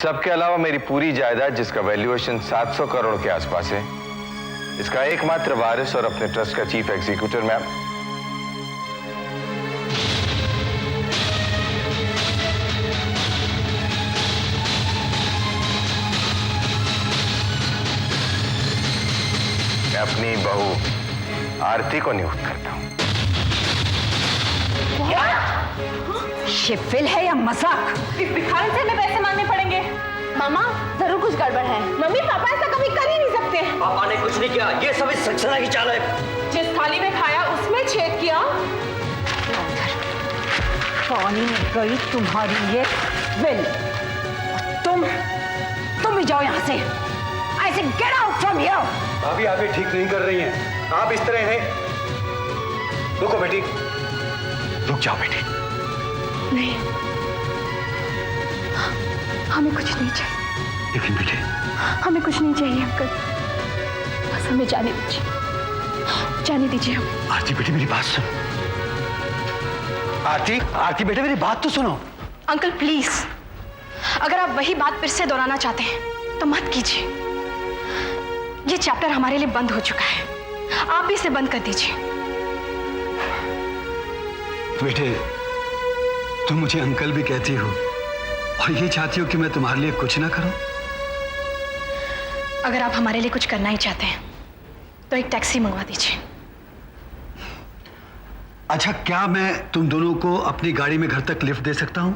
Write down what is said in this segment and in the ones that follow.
सबके अलावा मेरी पूरी जायदाद जिसका वैल्यूएशन 700 करोड़ के आसपास है, इसका एकमात्र वारिस और अपने ट्रस्ट का चीफ एग्जीक्यूटिव मैं अपनी बहू आरती को नियुक्त करता हूं। ये फिल है या मजाक? इस भिखारी से हमें पैसे मांगने पड़ेंगे। मामा जरूर कुछ गड़बड़ है। मम्मी पापा ऐसा कभी कर ही नहीं सकते। पापा ने कुछ नहीं किया, ये सब इस सक्सेना की चाल है। जिस थाली में खाया उसमें छेद किया। पानी में गई तुम्हारी ये विल। तुम भी जाओ यहाँ से। I say get out from here. भाभी आप ये ठीक नहीं कर रही हैं। आप इस तरह हैं। रुको बेटी, रुक जाओ बेटी। नहीं, हमें कुछ नहीं चाहिए। लेकिन बेटे, हमें कुछ नहीं चाहिए अंकल, बस हमें जाने दीजिए, जाने दीजिए हमें। आरती बेटी मेरी बात सुनो। आरती बेटे मेरी बात तो सुनो। अंकल प्लीज, अगर आप वही बात फिर से दोहराना चाहते हैं तो मत कीजिए। ये चैप्टर हमारे लिए बंद हो चुका है, आप भी इसे बंद कर दीजिए। बेटे, तुम मुझे अंकल भी कहती हो और ये चाहती हो कि मैं तुम्हारे लिए कुछ ना करूं? अगर आप हमारे लिए कुछ करना ही चाहते हैं तो एक टैक्सी मंगवा दीजिए। अच्छा, क्या मैं तुम दोनों को अपनी गाड़ी में घर तक लिफ्ट दे सकता हूं?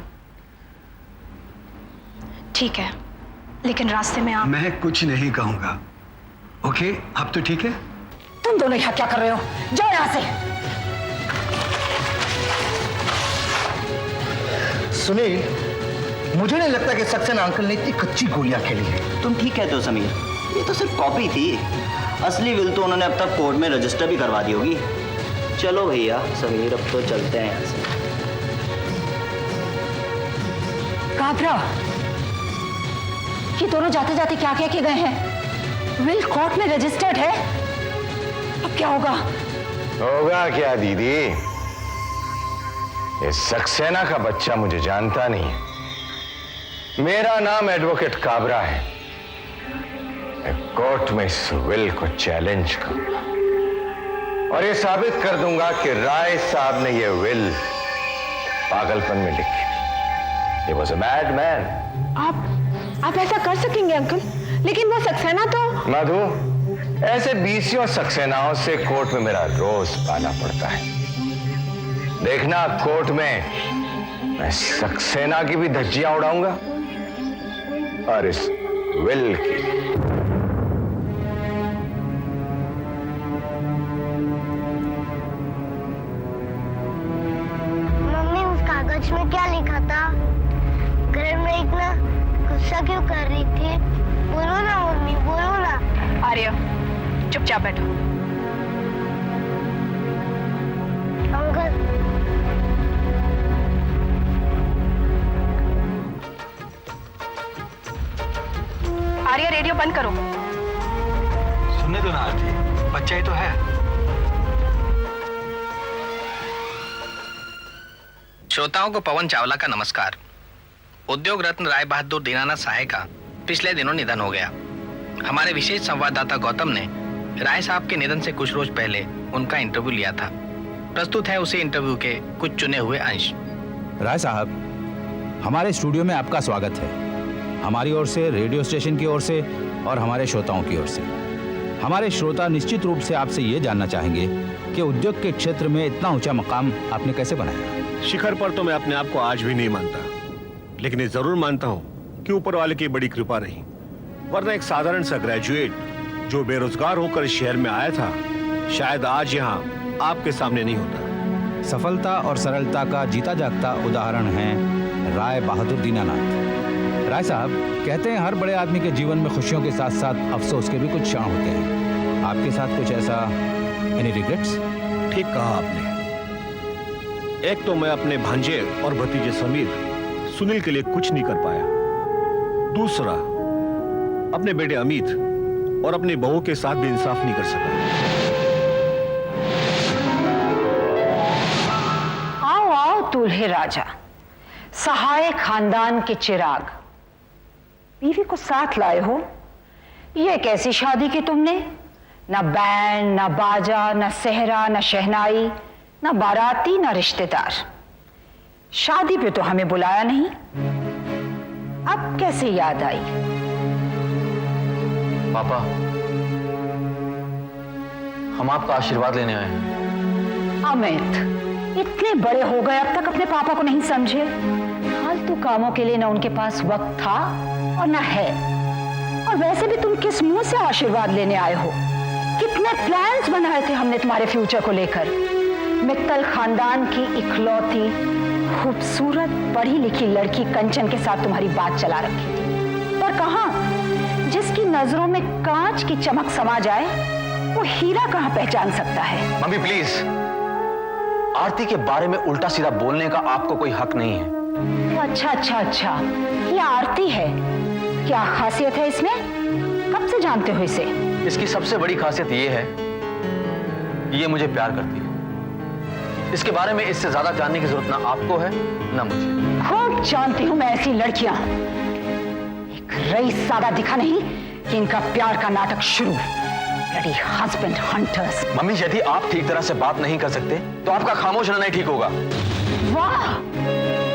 ठीक है, लेकिन रास्ते में आप... मैं कुछ नहीं कहूंगा। ओके, अब तो ठीक है। तुम दोनों यहाँ क्या कर रहे हो? जाओ यहाँ से। सुनील, मुझे नहीं लगता कि सक्सेना अंकल ने इतनी कच्ची गोलियां खेली है। तुम ठीक कहते हो समीर, ये तो सिर्फ कॉपी थी। असली विल तो उन्होंने अब तक कोर्ट में रजिस्टर भी करवा दी होगी। चलो भैया समीर, अब तो चलते हैं यहाँ से। काबरा, ये दोनों जाते जाते क्या कह के गए हैं? विल कोर्ट में रजिस्टर्ड है। अब क्या होगा? होगा क्या दीदी? ये सक्सेना का बच्चा मुझे जानता नहीं है। मेरा नाम एडवोकेट काबरा है। मैं कोर्ट में इस विल को चैलेंज करूंगा और ये साबित कर दूंगा कि राय साहब ने ये विल पागलपन में लिखी थी। He was a mad man. आप ऐसा कर सकेंगे अंकल, लेकिन वो सक्सेना तो... मधु, ऐसे बीसियों सक्सेनाओं से कोर्ट में मेरा रोज पाना पड़ता है। देखना, कोर्ट में मैं सक्सेना की भी धज्जियां उड़ाऊंगा और इस विल की। मम्मी, उस कागज में क्या लिखा था? घर में इतना गुस्सा क्यों कर रही थी? बोलो ना मम्मी, बोलो ना। आर्य, चुपचाप बैठो। अंकल, आर्य रेडियो बंद करो। सुनने दो ना आरती, बच्चा ही तो है। श्रोताओं को पवन चावला का नमस्कार। उद्योग रत्न राय बहादुर दीनानाथ सहाय का पिछले दिनों निधन हो गया। हमारे विशेष संवाददाता गौतम ने राय साहब के निधन से कुछ रोज पहले उनका इंटरव्यू लिया था। प्रस्तुत है उसी इंटरव्यू के कुछ चुने हुए अंश। राय साहब, हमारे स्टूडियो में आपका स्वागत है। हमारी ओर से, रेडियो स्टेशन की ओर से और हमारे श्रोताओं की ओर से। हमारे श्रोता निश्चित रूप से आपसे ये जानना चाहेंगे कि उद्योग के क्षेत्र में इतना ऊंचा मकाम आपने कैसे बनाया? शिखर पर तो मैं अपने आप को आज भी नहीं मानता, लेकिन ये जरूर मानता हूँ कि ऊपर वाले की बड़ी कृपा रही, वरना एक साधारण सा ग्रेजुएट जो बेरोजगार होकर इस शहर में आया था, शायद आज यहाँ आपके सामने नहीं होता। सफलता और सरलता का जीता जागता उदाहरण है राय बहादुर दीनानाथ। राय साहब, कहते हैं हर बड़े आदमी के जीवन में खुशियों के साथ साथ अफसोस के भी कुछ क्षण होते हैं। आपके साथ कुछ ऐसा? Any regrets? ठीक कहा आपने। एक तो मैं अपने भांजे और भतीजे समीर, सुनील के लिए कुछ नहीं कर पाया। दूसरा, अपने बेटे अमित और अपनी बहू के साथ भी इंसाफ नहीं कर सका। आओ आओ दूल्हे राजा, सहाय खानदान के चिराग। बीवी को साथ लाए हो? ये कैसी शादी की तुमने? ना बैंड, ना बाजा, ना सेहरा, ना शहनाई, ना बाराती, ना रिश्तेदार। शादी पे तो हमें बुलाया नहीं, अब कैसे याद आई? पापा, हम आपका आशीर्वाद लेने आए हैं। अमित, इतने बड़े हो गए, अब तक अपने पापा को नहीं समझे? फालतू कामों के लिए ना उनके पास वक्त था और ना है। और वैसे भी तुम किस मुंह से आशीर्वाद लेने आए हो? कितने प्लान्स बनाए थे हमने तुम्हारे फ्यूचर को लेकर। मित्तल खानदान की इकलौती खूबसूरत पढ़ी लिखी लड़की कंचन के साथ तुम्हारी बात चला रखी थी, पर कहां? जिसकी नजरों में कांच की चमक समा जाए वो हीरा कहां पहचान सकता है? मम्मी प्लीज, आरती के बारे में उल्टा सीधा बोलने का आपको कोई हक नहीं है। अच्छा, ये आरती है। क्या खासियत है इसमें? कब से जानते हो इसे? इसकी सबसे बड़ी खासियत ये है, ये मुझे प्यार करती है। इसके बारे में इससे ज्यादा जानने की जरूरत ना आपको है ना मुझे। खूब जानती हूं मैं ऐसी लड़कियां। एक रईस सादा दिखा नहीं कि इनका प्यार का नाटक शुरू। Bloody husband hunters. मम्मी, यदि आप ठीक तरह से बात नहीं कर सकते तो आपका खामोश रहना ही ठीक होगा। वाह,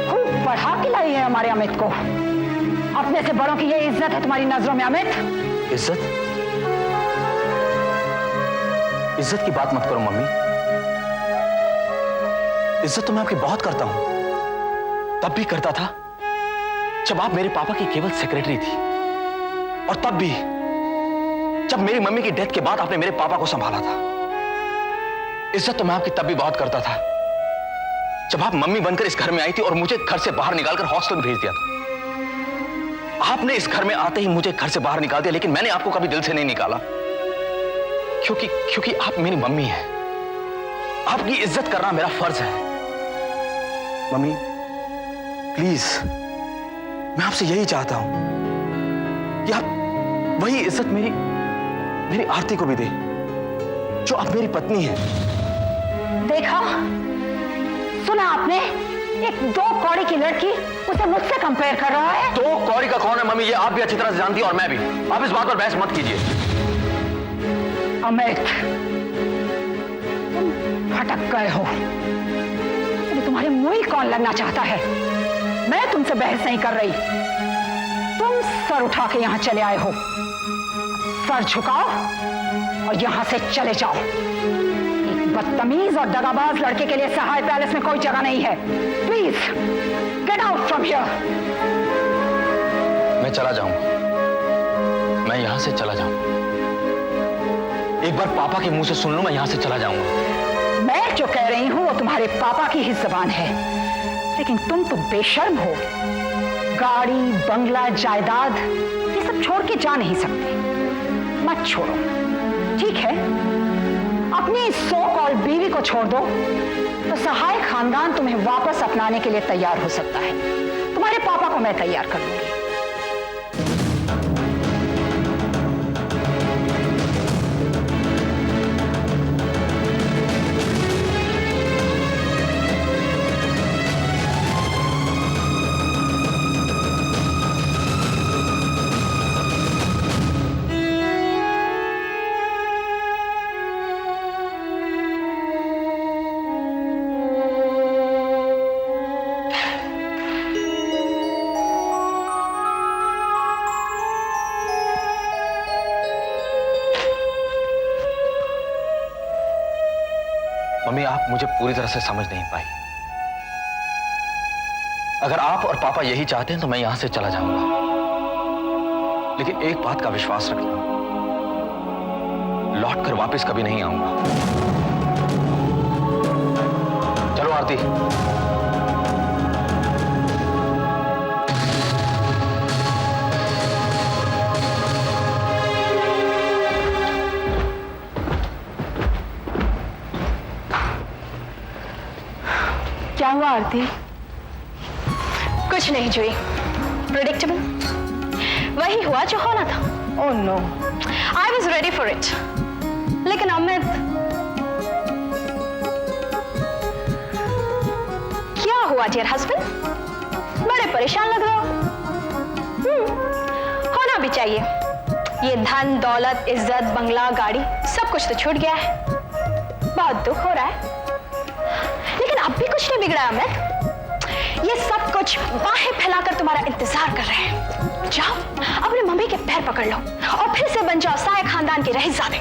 खूब बढ़ा के लाई है हमारे अमित को। अपने से बड़ों की ये इज्जत है तुम्हारी नजरों में अमित? इज्जत? इज्जत की बात मत करो मम्मी। इज्जत तो मैं आपकी बहुत करता हूं, तब भी करता था जब आप मेरे पापा की केवल सेक्रेटरी थी, और तब भी जब मेरी मम्मी की डेथ के बाद आपने मेरे पापा को संभाला था। इज्जत तो मैं आपकी तब भी बहुत करता था जब आप मम्मी बनकर इस घर में आई थी और मुझे घर से बाहर निकालकर हॉस्टल में भेज दिया था। आपने इस घर में आते ही मुझे घर से बाहर निकाल दिया, लेकिन मैंने आपको कभी दिल से नहीं निकाला, क्योंकि आप मेरी मम्मी हैं। आपकी इज्जत करना मेरा फर्ज है। मम्मी प्लीज, मैं आपसे यही चाहता हूं कि आप वही इज्जत मेरी आरती को भी दे जो आप मेरी पत्नी है। देखा, सुना आपने? एक 2 कौड़ी की लड़की उसे मुझसे कंपेयर कर रहा है। 2 कौड़ी का कौन है मम्मी? ये आप भी अच्छी तरह से जानती हैं और मैं भी। आप इस बात पर बहस मत कीजिए। अमित, तुम भटक गए हो। अभी तुम्हारे मुंह ही कौन लगना चाहता है? मैं तुमसे बहस नहीं कर रही। तुम सर उठा के यहां चले आए हो। सर झुकाओ और यहां से चले जाओ। एक बदतमीज और दगाबाज लड़के के लिए सहाय पैलेस में कोई जगह नहीं है। Please get out from here. मैं चला जाऊंगा, मैं यहां से चला जाऊंगा। एक बार पापा के मुंह से सुन लो, मैं यहां से चला जाऊंगा। मैं जो कह रही हूं वो तुम्हारे पापा की ही जुबान है, लेकिन तुम तो बेशर्म हो। गाड़ी, बंगला, जायदाद ये सब छोड़ के जा नहीं सकते। मत छोड़ो, ठीक है? अपनी सो कॉल बीवी को छोड़ दो तो सहाय खानदान तुम्हें वापस अपनाने के लिए तैयार हो सकता है। तुम्हारे पापा को मैं तैयार कर लूंगी। मम्मी, आप मुझे पूरी तरह से समझ नहीं पाई। अगर आप और पापा यही चाहते हैं तो मैं यहां से चला जाऊंगा, लेकिन एक बात का विश्वास रखना, लौट कर वापस कभी नहीं आऊंगा। चलो आरती। क्या हुआ आरती? कुछ नहीं जुई, प्रेडिक्टेबल। वही हुआ जो होना था। Oh no, I was ready for it. लेकिन अमित, क्या हुआ डियर हस्बैंड? बड़े परेशान लग रहे हो। छूटना भी चाहिए। ये धन दौलत इज्जत बंगला गाड़ी सब कुछ तो छूट गया है। बहुत दुख हो रहा है, लेकिन अब भी कुछ नहीं बिगड़ा अमित। ये सब कुछ बाहें फैलाकर तुम्हारा इंतजार कर रहे हैं। जाओ अपने मम्मी के पैर पकड़ लो और फिर से बन जाओ साय खानदान के रईसजादे।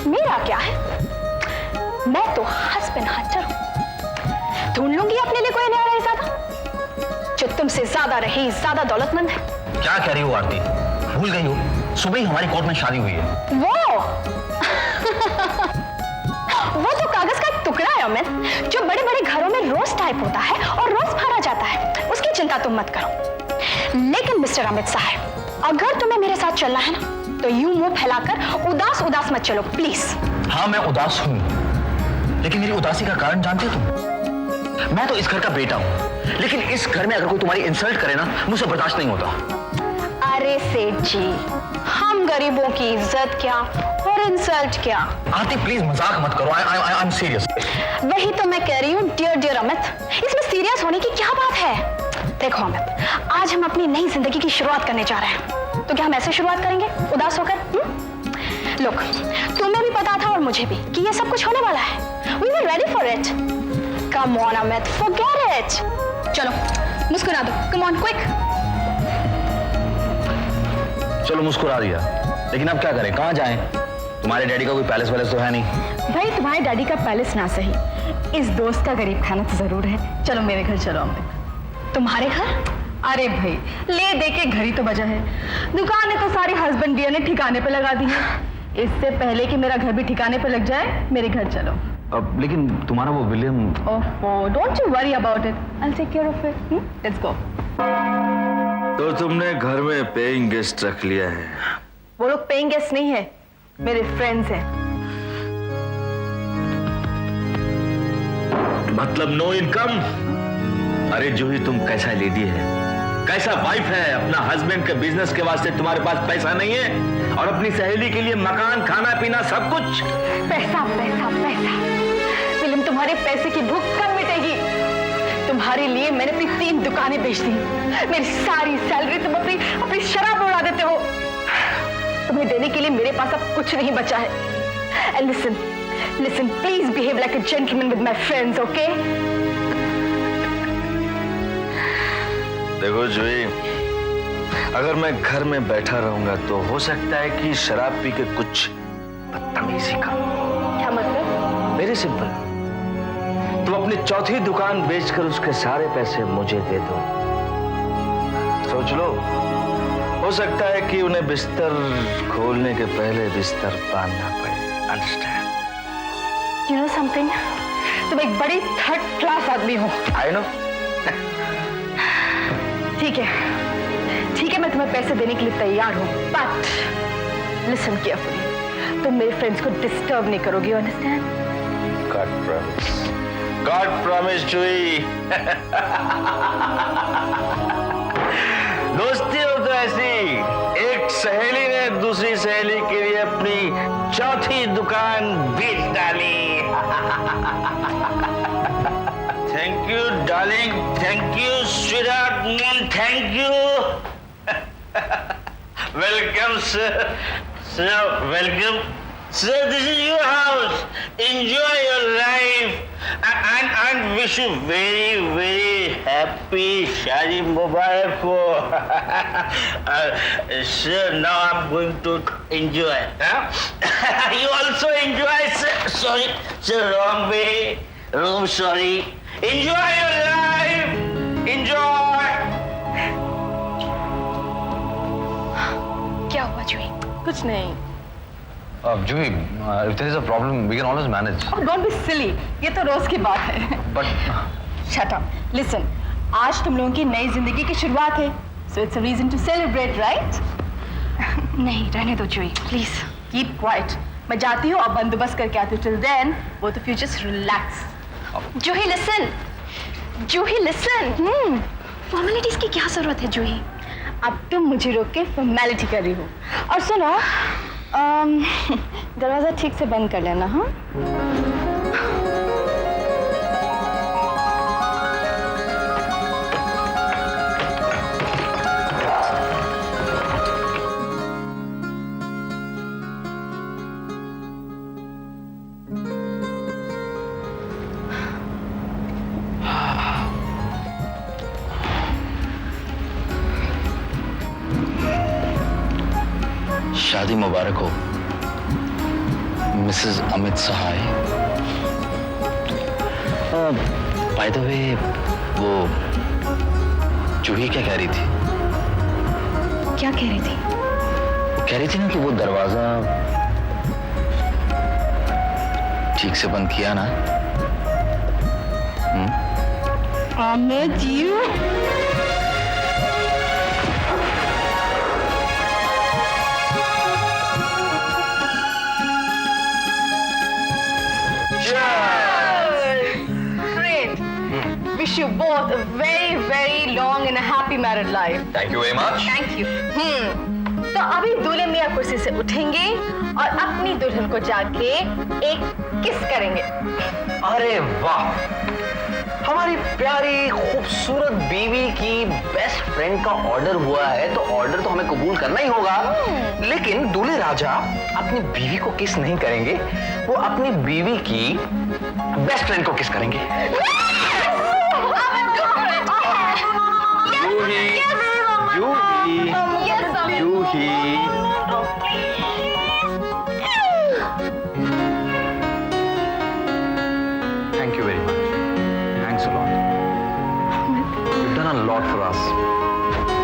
मेरा क्या है, मैं तो हस्बैंड हंटर हूं। ढूंढ लूंगी अपने लिए कोई नया रईसजादा जो तुमसे ज्यादा रही, ज्यादा दौलतमंद है। क्या कह रही हो आरती? भूल गई हो, सुबह ही हमारी कोर्ट में शादी हुई है। वो तो कागज का एक टुकड़ा है अमित, जो बड़े बड़े घरों में रोज टाइप होता है और रोज भरा जाता है। उसकी चिंता तुम मत करो। लेकिन मिस्टर अमित साहब, अगर तुम्हें मेरे साथ चलना है ना, तो यूं मुंह फैलाकर उदास उदास मत चलो प्लीज। हाँ मैं उदास हूं, लेकिन मेरी उदासी का कारण जानते हो तुम? मैं तो इस घर का बेटा हूं, लेकिन इस घर में अगर कोई तुम्हारी इंसल्ट करे ना, मुझसे बर्दाश्त नहीं होता। अरे सेठ जी, हम गरीबों की इज्जत क्या और इंसल्ट क्या। आरती प्लीज मजाक मत करो, आई एम सीरियस। वही तो मैं कह रही हूँ डियर डियर अमित, इसमें सीरियस होने की क्या बात है। देखो अमित, आज हम अपनी नई जिंदगी की शुरुआत करने जा रहे हैं, तो क्या हम ऐसे शुरुआत करेंगे उदास होकर? लोग, तुम्हें भी पता था और मुझे भी कि ये सब कुछ होने वाला है। We were ready for it. Come on Amit, forget it. चलो मुस्कुरा दो, come on quick. चलो मुस्कुरा दिया, लेकिन अब क्या करें, कहाँ जाएं? तुम्हारे डैडी का कोई पैलेस वैलेस तो है नहीं। भाई तुम्हारे डैडी का पैलेस ना सही, इस दोस्त का गरीब खाना तो जरूर है। चलो मेरे घर चलो अमित। तुम्हारे घर? अरे भाई, ले दे के घर ही तो बजा है। दुकानें तो सारी हस्बैंड डियर ने ठिकाने पे लगा दी है। इससे पहले कि मेरा घर भी ठिकाने पे लग जाए, मेरे घर चलो। अब लेकिन तुम्हारा वो William. Oh, don't you worry about it, I will take care of it. Let's go. तो तुमने घर में पेइंग गेस्ट रख लिया है? वो लोग पेइंग गेस्ट नहीं है, मेरे फ्रेंड्स हैं। मतलब नो इनकम? अरे जूही, तुम कैसा लेडी है, कैसा वाइफ है। अपना हस्बैंड के बिजनेस के वास्ते तुम्हारे पास पैसा नहीं है, और अपनी सहेली के लिए मकान खाना पीना सब कुछ। पैसा पैसा पैसा। विलियम, तुम्हारे पैसे की भूख कब मिटेगी? तुम्हारे लिए मैंने अपनी 3 दुकानें बेच दी। मेरी सारी सैलरी तुम अपनी शराब में उड़ा देते हो। तुम्हें देने के लिए मेरे पास अब कुछ नहीं बचा है। And listen, please behave like a gentleman with my friends, okay? देखो जूही, अगर मैं घर में बैठा रहूंगा तो हो सकता है कि शराब पी के कुछ बदतमीजी का। क्या मतलब? वेरी सिंपल, तुम अपनी चौथी दुकान बेचकर उसके सारे पैसे मुझे दे दो। सोच लो, हो सकता है कि उन्हें बिस्तर खोलने के पहले बिस्तर बांधना पड़े। अंडरस्टैंड? You know something? तुम एक बड़ी थर्ड क्लास आदमी हो। I know. ठीक है, मैं तुम्हें पैसे देने के लिए तैयार हूँ, बट लिसन केयरफुली, तुम मेरे फ्रेंड्स को डिस्टर्ब नहीं करोगे, यू अंडरस्टैंड? गॉड प्रॉमिस जूही। दोस्ती हो तो ऐसी, एक सहेली ने दूसरी सहेली के लिए अपनी चौथी दुकान बेच डाली। Thank you darling, thank you sweetheart, thank you. Welcome sir, welcome sir, this is your house. Enjoy your life and wish you very happy Shadi Mubarak ho. Sir, now I'm going to enjoy. Huh? You also enjoy, sir. Sorry, sir, wrong way. Oh, sorry. Enjoy your life. Enjoy. क्या हुआ जूही? कुछ नहीं। जूही, if there is a problem, we can always manage. Oh, don't be silly. ये तो रोज की बात है। But Shut up. Listen, आज तुम लोगों की नई जिंदगी की शुरुआत है, so it's a reason to celebrate, right? नहीं, रहने दो जूही, प्लीज। Keep quiet. मैं जाती हूँ और बंदोबस्त करके आती हूँ। Till then, both of you just relax. Juhi listen, Juhi listen. Formalities की क्या जरूरत है जूही? अब तुम मुझे रोक के फॉर्मेलिटी कर रही हो। और सुनो, दरवाजा ठीक से बंद कर लेना। हाँ, शादी मुबारक हो Mrs Amit Sahay. By the way वो जूही क्या कह रही थी? क्या कह रही थी? कह रही थी ना कि वो दरवाजा ठीक से बंद किया ना। Amit you Wish you both a very, very long and a happy married life. Thank you very much. Thank you. तो अभी दूल्हे मियां कुर्सी से उठेंगे और अपनी दुल्हन को जाके एक किस करेंगे। अरे वाह, हमारी प्यारी खूबसूरत बीवी की बेस्ट फ्रेंड का ऑर्डर हुआ है तो ऑर्डर तो हमें कबूल करना ही होगा। लेकिन दूल्हे राजा अपनी बीवी को किस नहीं करेंगे, वो अपनी बीवी की बेस्ट फ्रेंड को किस करेंगे। जूही, Thank you very much. Thanks a lot. You've done a lot for us.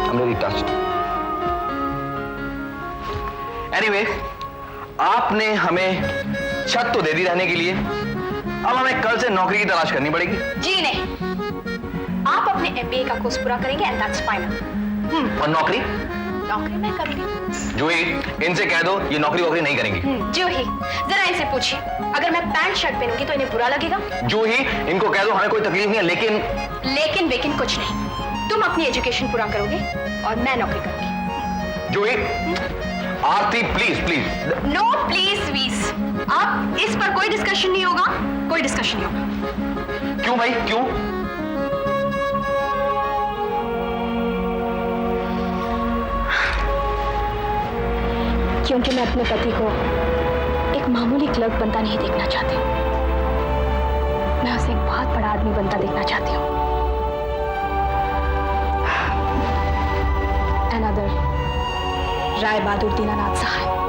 I'm really touched. Anyway, आपने हमें छत तो दे दी रहने के लिए, अब हमें कल से नौकरी की तलाश करनी पड़ेगी। जी नहीं, आप अपने MBA का कोर्स पूरा करेंगे एंड दैट्स फाइनल। और नौकरी? नौकरी मैं करूंगी। जूही, इनसे कह दो ये नौकरी वोकरी नहीं करेंगी। जूही, जरा इनसे पूछिए, अगर मैं पैंट शर्ट पहनूंगी तो इन्हें बुरा लगेगा? जूही, इनको कह दो हमें कोई तकलीफ नहीं है, लेकिन लेकिन कुछ नहीं। तुम अपनी एजुकेशन पूरा करोगे और मैं नौकरी करूंगी। जूही, आरती प्लीज प्लीज। नो प्लीज वीज, अब इस पर कोई डिस्कशन नहीं होगा, कोई डिस्कशन नहीं होगा। क्यों भाई, क्यों? क्योंकि मैं अपने पति को एक मामूली क्लर्क बनता नहीं देखना चाहती हूँ, मैं उसे एक बहुत बड़ा आदमी बनता देखना चाहती हूँ। Another राय बहादुर दीनानाथ सहाय।